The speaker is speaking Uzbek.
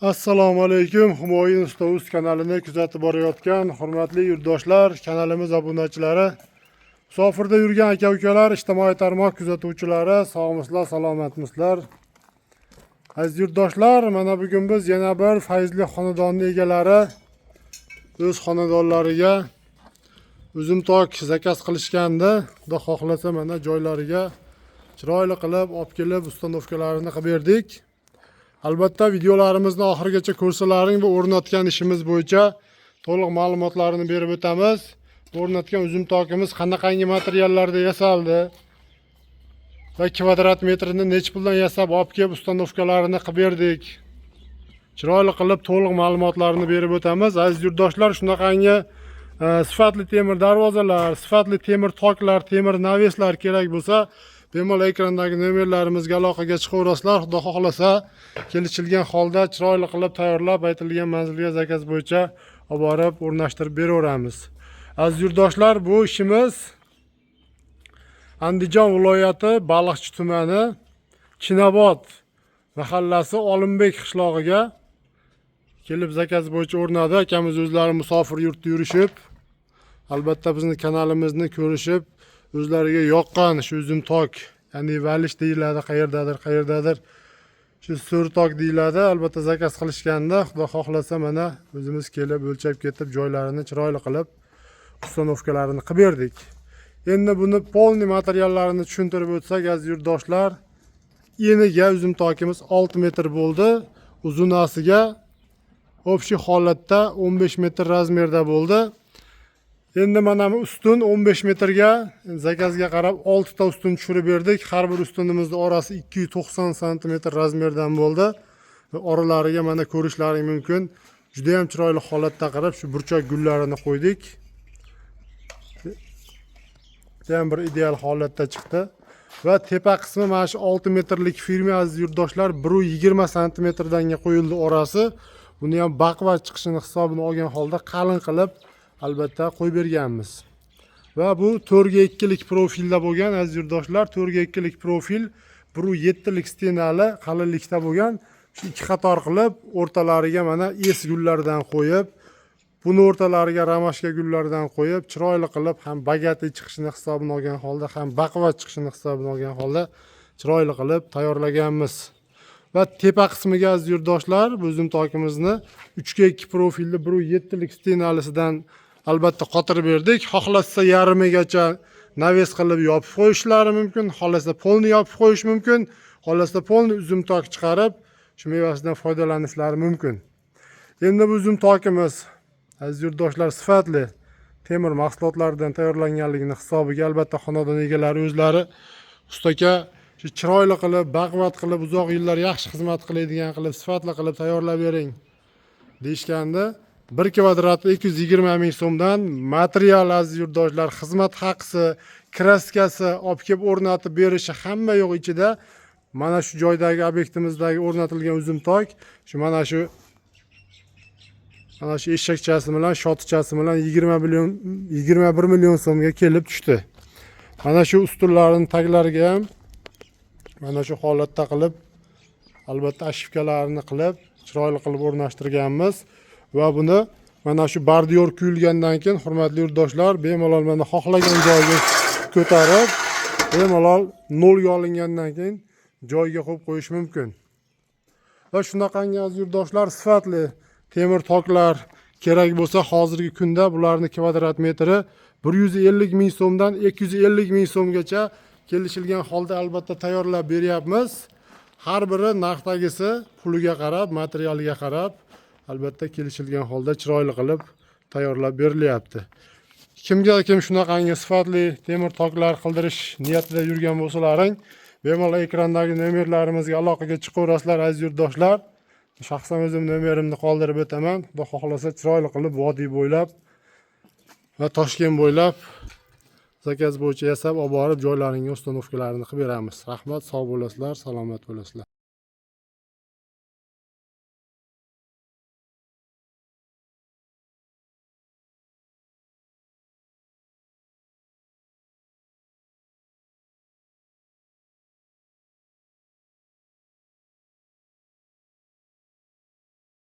Assalomu alaykum. Humoyun Usta Uz kanalini kuzatib borayotgan hurmatli yurtdoshlar, kanalimiz obunachilari, musofirda yurgan aka-ukalar, ijtimoiy tarmoq kuzatuvchilari, sog'misizlar, salomatmisizlar. Aziz yurtdoshlar, mana bugun biz yana bir fayzli xonadonning egalari o'z xonadonlariga uzum-tok zakaz qilishganda, xudo xohlasa mana joylariga chiroyli qilib olib kelib ustanovkalarini qilib berdik. Albatta videolarimizni oxirigacha ko'rsalaring va o'rnatgan ishimiz bo'yicha to'liq ma'lumotlarni berib o'tamiz. O'rnatgan uzum tokimiz qanaqangi materiallarda yasaldi va kvadrat metrini necha puldan yasab olib kelib ustanovkalarini qilib berdik. Chiroyli qilib to'liq ma'lumotlarni berib o'tamiz. Aziz yurtdoshlar, shunaqangi sifatli temir darvozalar, sifatli temir toklar, temir naveslar kerak bo'lsa, bemalol ekrandagi nomerlarimizga aloqaga chiqaverasizlar. Xudo xohlasa, kelishilgan holda chiroyli qilib tayyorlab, aytilgan manzilga zakaz bo'yicha olib borib o'rnashtirib beraveramiz. Aziz yurtdoshlar, bu ishimiz Andijon viloyati Baliqchi tumani Chinobod mahallasi Olimbek qishlog'iga kelib zakaz bo'yicha o'rnadi. Akamiz o'zlari musofir yurtda yurishib, albatta bizni kanalimizni ko'rishib, o'zlariga yoqqan shu uzum tok, ya'ni valish deyiladi, qayerdadir shu so'r tok deyiladi. Albatta zakaz qilishganda, xudo xohlasa mana o'zimiz kelib o'lchab ketib, joylarini chiroyli qilib, ustanovkalarini qilib berdik. Endi buni polni materiallarini tushuntirib o'tsak, aziz yurtdoshlar, eniga uzum tokimiz 6 metr bo'ldi, uzunasiga общий holatda 15 metr razmerda bo'ldi. Endi mana bu ustun 15 metrga zakazga qarab 6 ta ustun tushirib berdik. Har bir ustunimizning orasi 290 cm razmerdan bo'ldi. Va oralariga mana ko'rishlaring mumkin. Juda ham chiroyli holatda qarab shu burchak gullarini qo'ydik. Juda ham bir ideal holatda chiqdi. Va tepa qismi mana shu 6 metrlik firma aziz yurtdoshlar 120 cm danga qo'yildi orasi. Buni ham baquvvat chiqishini hisobini olgan holda qalin qilib albatta qo'yib berganmiz. Va bu 4x2 lik profilda bo'lgan aziz yurtdoshlar, 4x2 lik profil 1.7 lik stenali qalinlikda bo'lgan. Shu ikki qator qilib o'rtalariga mana es gullardan qo'yib, buni o'rtalariga ramashka gullardan qo'yib, chiroyli qilib ham bagati chiqishini hisobini olgan holda, ham baquvvat chiqishini hisobini olgan holda chiroyli qilib tayyorlaganmiz. Va tepa qismiga aziz yurtdoshlar, bu uzum tokimizni 3x2 profilli 1.7 lik stenalisidan albatta qotirib berdik. Xohlasa yarmigacha naves qilib yopib qo'yishlari mumkin, xohlasa polni yopib qo'yish mumkin, xohlasa polni uzum tok chiqarib shu mevasidan foydalanishlari mumkin. Endi bu uzum tokimiz aziz yurtdoshlar sifatli temir mahsulotlardan tayyorlanganligini hisobiga albatta xonadon egalari o'zlari ustaka shu chiroyli qilib, baquvvat qilib, uzoq yillar yaxshi xizmat qiladigan qilib, sifatli qilib tayyorlab bering deyishganda 1 kvadrati 220 ming so'mdan material aziz yurtdoshlar, xizmat haqisi, kraskasi olib kelib o'rnatib berishi hamma yo'q ichida. Mana shu joydagi obyektimizdagi o'rnatilgan uzum tok, shu mana shu eshakchasi bilan, shotichasi bilan 21 million so'mga kelib tushdi. Mana shu ustunlarning taglariga ham mana shu holatda qilib, albatta ashifkalarini qilib, chiroyli qilib o'rnashtirganmiz. Va buni mana shu bordiyor kuyilgandan keyin hurmatli yurtdoshlar, bemalol mana xohlagan joyga ko'tarib, bemalol nolga olingandan keyin joyiga qo'yib qo'yish mumkin. Va shunaqangi aziz yurtdoshlar, sifatli temir toklar kerak bo'lsa, hozirgi kunda bularning kvadrat metri 150 ming so'mdan 250 ming so'mgacha kelishilgan holda albatta tayyorlab beryapmiz. Har biri narxdagisi puliga qarab, materialiga qarab albatta kelishilgan holda chiroyli qilib tayyorlab berilyapti. Kim shunaqangi sifatli temir toklar qildirish niyatida yurgan bo'lsalaring, bemalol ekrandagi nomerlarimizga aloqaga chiqaverasizlar aziz yurtdoshlar. Shaxsan o'zim nomerimni qoldirib o'taman. Xudo xohlasa chiroyli qilib vodiy bo'ylab va Toshkent bo'ylab zakaz bo'yicha yasab olib borib joylaringga ustanovkalarini qilib beramiz. Rahmat, sog' bo'lasizlar, salomat bo'lasizlar.